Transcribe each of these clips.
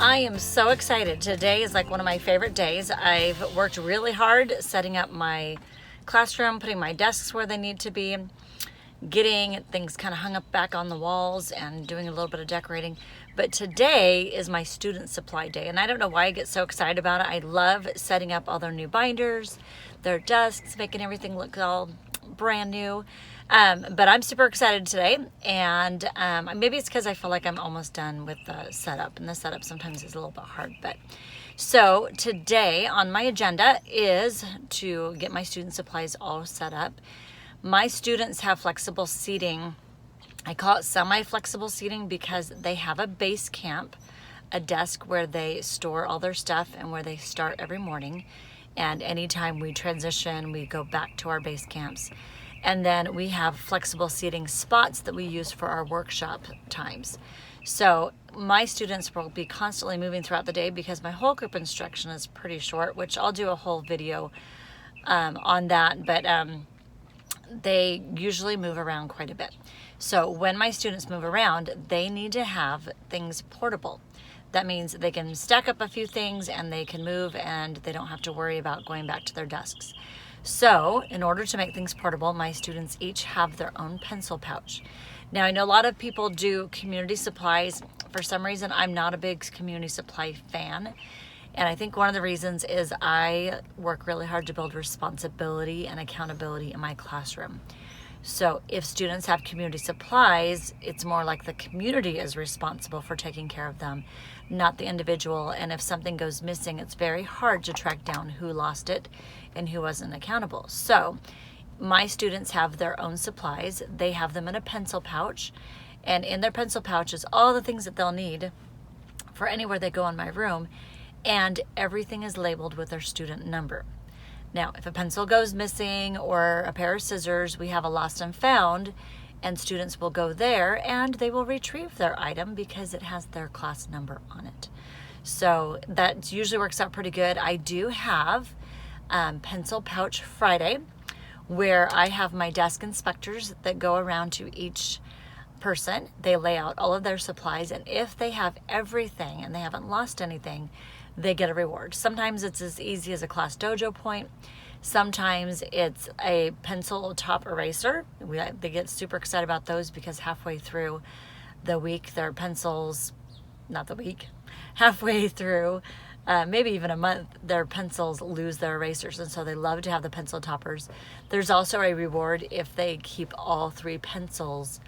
I am so excited. Today is like one of my favorite days. I've worked really hard setting up my classroom, putting my desks where they need to be, getting things kind of hung up back on the walls and doing a little bit of decorating. But today is my student supply day, and I don't know why I get so excited about it. I love setting up all their new binders, their desks, making everything look all brand new. But I'm super excited today, and maybe it's because I feel like I'm almost done with the setup, and the setup sometimes is a little bit hard. But so today on my agenda is to get my student supplies all set up. My students have flexible seating. I call it semi-flexible seating because they have a base camp, a desk where they store all their stuff and where they start every morning. And anytime we transition, we go back to our base camps. And then we have flexible seating spots that we use for our workshop times. So my students will be constantly moving throughout the day because my whole group instruction is pretty short, which I'll do a whole video on that. But they usually move around quite a bit. So when my students move around, they need to have things portable. That means they can stack up a few things and they can move and they don't have to worry about going back to their desks. So in order to make things portable, my students each have their own pencil pouch. Now I know a lot of people do community supplies. For some reason, I'm not a big community supply fan. And I think one of the reasons is I work really hard to build responsibility and accountability in my classroom. So if students have community supplies, it's more like the community is responsible for taking care of them, not the individual. And if something goes missing, it's very hard to track down who lost it and who wasn't accountable. So my students have their own supplies. They have them in a pencil pouch, and in their pencil pouch is all the things that they'll need for anywhere they go in my room, and everything is labeled with their student number. Now, if a pencil goes missing or a pair of scissors, we have a lost and found, and students will go there and they will retrieve their item because it has their class number on it. So that usually works out pretty good. I do have Pencil Pouch Friday, where I have my desk inspectors that go around to each person. They lay out all of their supplies, and if they have everything and they haven't lost anything, they get a reward. Sometimes it's as easy as a Class Dojo point. Sometimes it's a pencil top eraser. They get super excited about those because halfway through the week, their pencils, not the week, halfway through, maybe even a month, their pencils lose their erasers, and so they love to have the pencil toppers. There's also a reward if they keep all 3 pencils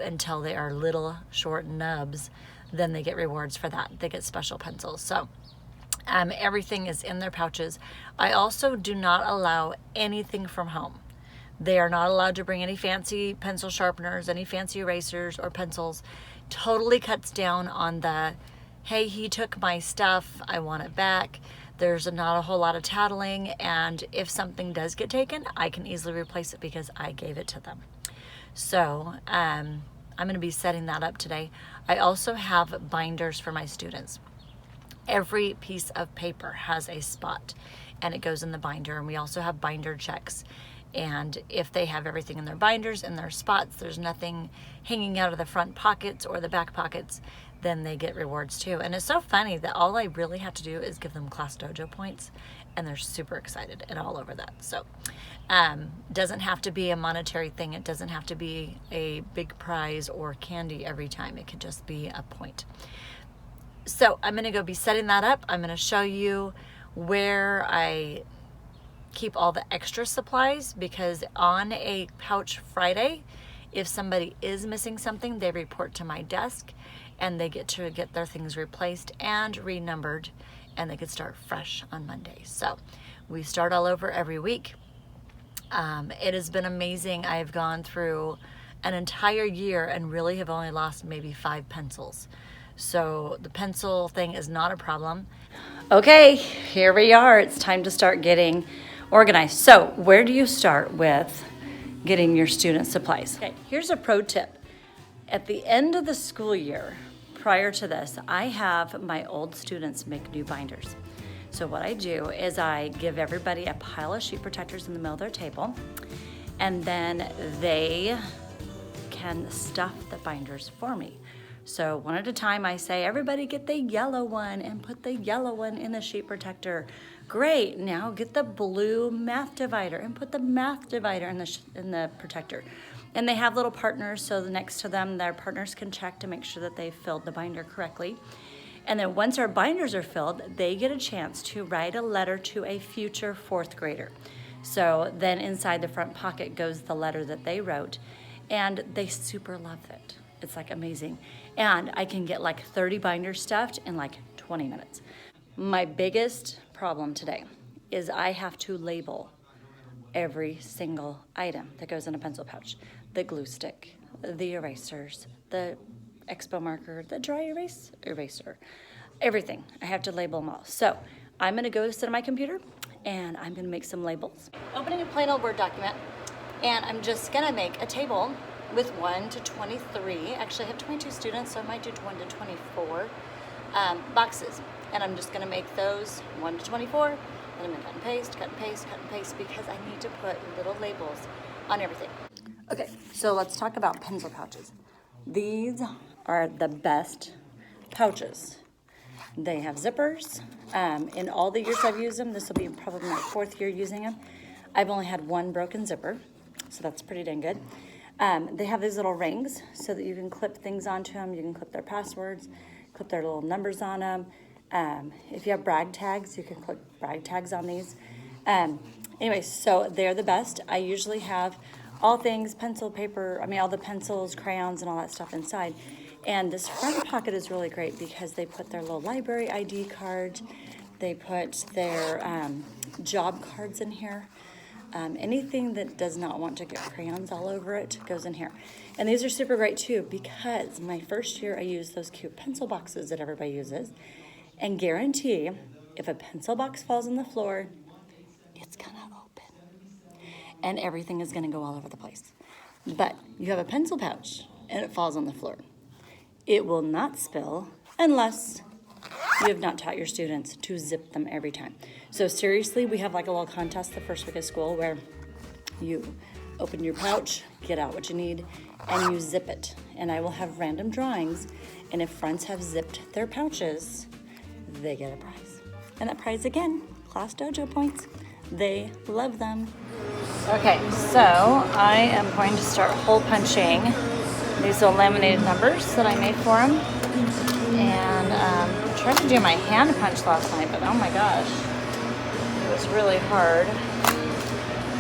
until they are little short nubs. Then they get rewards for that. They get special pencils. So everything is in their pouches. I also do not allow anything from home. They are not allowed to bring any fancy pencil sharpeners, any fancy erasers or pencils. Totally cuts down on the, hey, he took my stuff, I want it back. There's not a whole lot of tattling, and if something does get taken, I can easily replace it because I gave it to them. So I'm going to be setting that up today. I also have binders for my students. Every piece of paper has a spot and it goes in the binder, and we also have binder checks. And if they have everything in their binders and their spots, there's nothing hanging out of the front pockets or the back pockets, then they get rewards too. And it's so funny that all I really have to do is give them Class Dojo points, and they're super excited and all over that. So doesn't have to be a monetary thing. It doesn't have to be a big prize or candy every time. It could just be a point. So I'm going to go be setting that up. I'm going to show you where I keep all the extra supplies, because on a Pouch Friday, if somebody is missing something, they report to my desk and they get to get their things replaced and renumbered, and they could start fresh on Monday. So we start all over every week. It has been amazing. I've gone through an entire year and really have only lost maybe 5 pencils. So the pencil thing is not a problem. Okay, here we are. It's time to start getting organized. So where do you start with getting your student supplies? Okay, here's a pro tip. At the end of the school year, prior to this, I have my old students make new binders. So what I do is I give everybody a pile of sheet protectors in the middle of their table, and then they can stuff the binders for me. So one at a time I say, everybody get the yellow one and put the yellow one in the sheet protector. Great, now get the blue math divider and put the math divider in the protector. And they have little partners, so next to them, their partners can check to make sure that they've filled the binder correctly. And then once our binders are filled, they get a chance to write a letter to a future fourth grader. So then inside the front pocket goes the letter that they wrote, and they super love it. It's like amazing. And I can get like 30 binders stuffed in like 20 minutes. My biggest problem today is I have to label every single item that goes in a pencil pouch. The glue stick, the erasers, the expo marker, the dry eraser, everything. I have to label them all. So I'm gonna go sit on my computer and I'm gonna make some labels. Opening a plain old Word document, and I'm just gonna make a table with 1 to 23. Actually, I have 22 students, so I might do 1 to 24 boxes. And I'm just gonna make those 1 to 24, and I'm gonna cut and paste, cut and paste, cut and paste, because I need to put little labels on everything. Okay, so let's talk about pencil pouches. These are the best pouches. They have zippers. In all the years I've used them, this will be probably my 4th year using them, I've only had 1 broken zipper, so that's pretty dang good. They have these little rings so that you can clip things onto them. You can clip their passwords, clip their little numbers on them. If you have brag tags, you can clip brag tags on these. Anyway, so they're the best. I usually have all things pencil, paper, all the pencils, crayons, and all that stuff inside. And this front pocket is really great because they put their little library ID card. They put their job cards in here. Anything that does not want to get crayons all over it goes in here. And these are super great too, because my first year I used those cute pencil boxes that everybody uses, and guarantee if a pencil box falls on the floor, it's gonna open and everything is gonna go all over the place. But you have a pencil pouch and it falls on the floor, it will not spill unless you have not taught your students to zip them every time. So seriously, we have like a little contest the first week of school where you open your pouch, get out what you need, and you zip it. And I will have random drawings, and if friends have zipped their pouches, they get a prize. And that prize, again, Class Dojo points. They love them. Okay, so I am going to start hole punching these little laminated numbers that I made for them. And I tried to do my hand punch last night, but oh my gosh, it was really hard.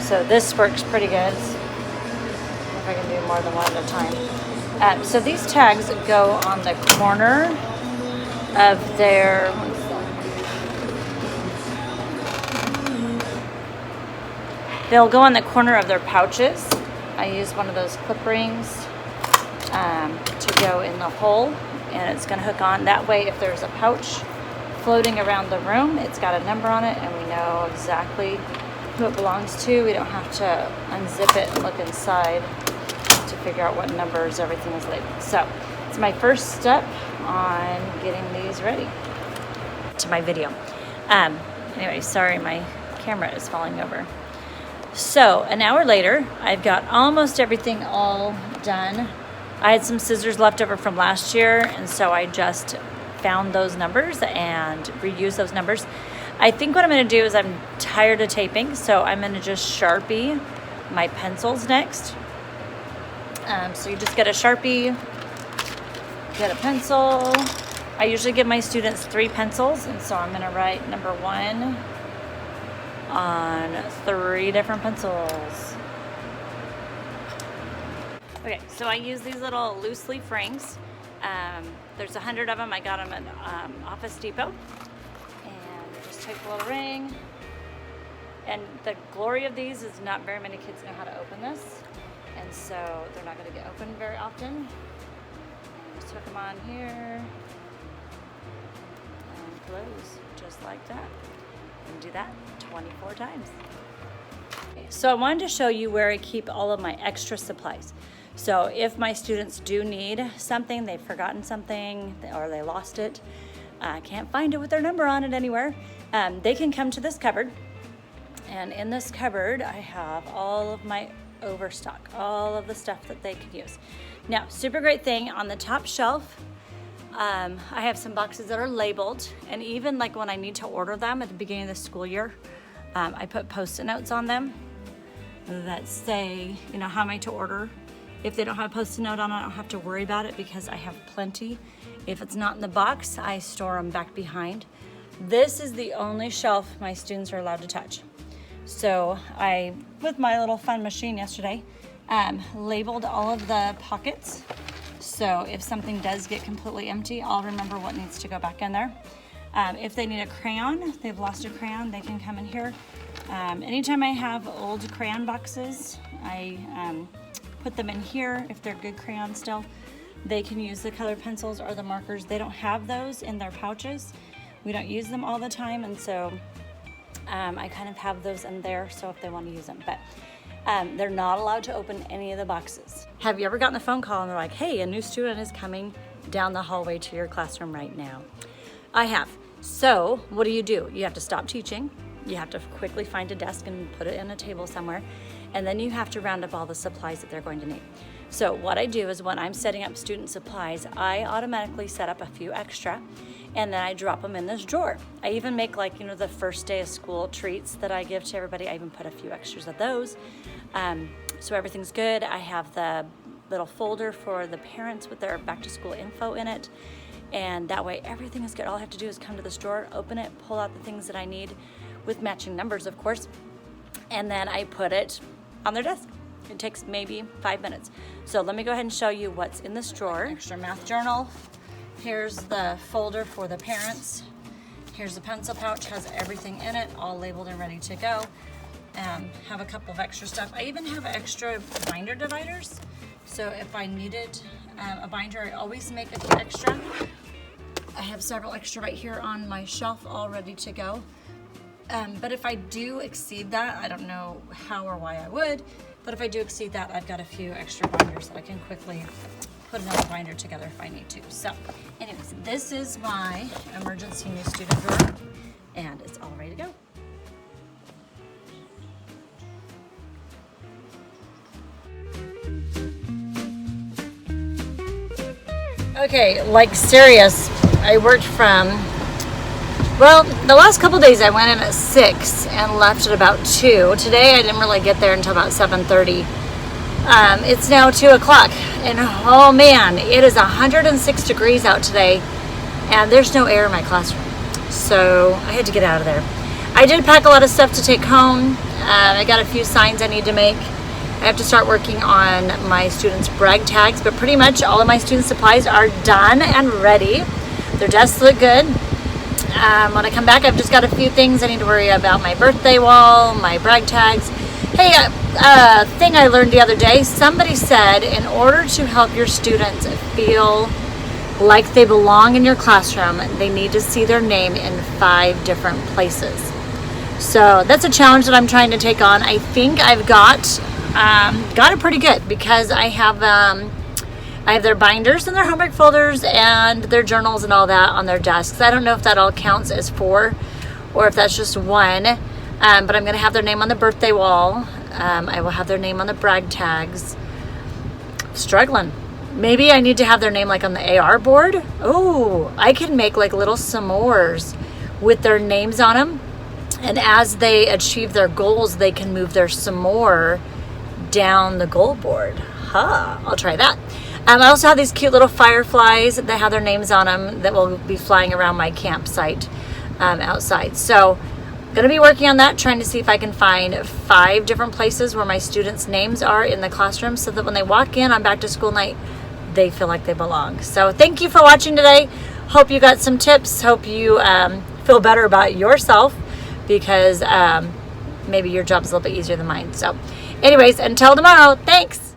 So this works pretty good. See if I can do more than one at a time. So these tags go on the corner of their, they'll go on the corner of their pouches. I use one of those clip rings to go in the hole, and it's going to hook on. That way, if there's a pouch floating around the room, it's got a number on it, and we know exactly who it belongs to. We don't have to unzip it and look inside to figure out what numbers everything is labeled. So it's my first step on getting these ready to my video. Anyway, sorry, my camera is falling over. So an hour later, I've got almost everything all done. I had some scissors left over from last year, and so I just found those numbers and reused those numbers. I think what I'm going to do is, I'm tired of taping, so I'm going to just Sharpie my pencils next. So you just get a Sharpie, get a pencil. I usually give my students 3 pencils, and so I'm going to write number 1 on 3 different pencils. Okay, so I use these little loose leaf rings. There's 100 of them. I got them at Office Depot. And you just take a little ring. And the glory of these is not very many kids know how to open this. And so they're not going to get opened very often. And just hook them on here. And close, just like that. And do that 24 times. So I wanted to show you where I keep all of my extra supplies. So if my students do need something, they've forgotten something, or they lost it, can't find it with their number on it anywhere, they can come to this cupboard. And in this cupboard, I have all of my overstock, all of the stuff that they could use. Now, super great thing, on the top shelf, I have some boxes that are labeled, and even like when I need to order them at the beginning of the school year, I put Post-it notes on them that say, you know, how am I to order. If they don't have a Post-it note on it, I don't have to worry about it because I have plenty. If it's not in the box, I store them back behind. This is the only shelf my students are allowed to touch. So I, with my little fun machine yesterday, labeled all of the pockets. So if something does get completely empty, I'll remember what needs to go back in there. If they need a crayon, if they've lost a crayon, they can come in here. Anytime I have old crayon boxes, I put them in here. If they're good crayons still, they can use the colored pencils or the markers. They don't have those in their pouches. We don't use them all the time, and so I kind of have those in there so if they want to use them. But they're not allowed to open any of the boxes. Have you ever gotten a phone call and they're like, hey, a new student is coming down the hallway to your classroom right now? I have. So what do? You have to stop teaching. You have to quickly find a desk and put it in a table somewhere. And then you have to round up all the supplies that they're going to need. So what I do is when I'm setting up student supplies, I automatically set up a few extra and then I drop them in this drawer. I even make, like, you know, the first day of school treats that I give to everybody. I even put a few extras of those. So everything's good. I have the little folder for the parents with their back to school info in it. And that way everything is good. All I have to do is come to this drawer, open it, pull out the things that I need with matching numbers, of course. And then I put it on their desk. It takes maybe 5 minutes. So let me go ahead and show you what's in this drawer. Extra math journal. Here's the folder for the parents. Here's the pencil pouch, has everything in it, all labeled and ready to go. Have a couple of extra stuff. I even have extra binder dividers. So if I needed a binder, I always make a few extra. I have several extra right here on my shelf all ready to go. But if I do exceed that, I don't know how or why I would, but if I do exceed that, I've got a few extra binders that I can quickly put another binder together if I need to. So anyways, this is my emergency new student drawer, and it's all ready to go. Okay, like serious, I worked from, well, the last couple days I went in at 6 and left at about 2. Today I didn't really get there until about 7:30. It's now 2 o'clock, and oh man, it is 106 degrees out today, and there's no air in my classroom. So I had to get out of there. I did pack a lot of stuff to take home. I got a few signs I need to make. I have to start working on my students' brag tags, but pretty much all of my student supplies are done and ready. Their desks look good. When I come back, I've just got a few things I need to worry about: my birthday wall, my brag tags. Hey, a thing I learned the other day, somebody said in order to help your students feel like they belong in your classroom, they need to see their name in 5 different places. So that's a challenge that I'm trying to take on. I think I've got it pretty good because I have their binders and their homework folders and their journals and all that on their desks. I don't know if that all counts as 4 or if that's just 1, but I'm going to have their name on the birthday wall. I will have their name on the brag tags. Struggling. Maybe I need to have their name like on the AR board. Oh, I can make like little s'mores with their names on them. And as they achieve their goals, they can move their s'more down the goal board. I'll try that. I also have these cute little fireflies that have their names on them that will be flying around my campsite outside. So I'm going to be working on that, trying to see if I can find 5 different places where my students' names are in the classroom so that when they walk in on back to school night, they feel like they belong. So thank you for watching today. Hope you got some tips. Hope you feel better about yourself because maybe your job's a little bit easier than mine. So anyways, until tomorrow, thanks.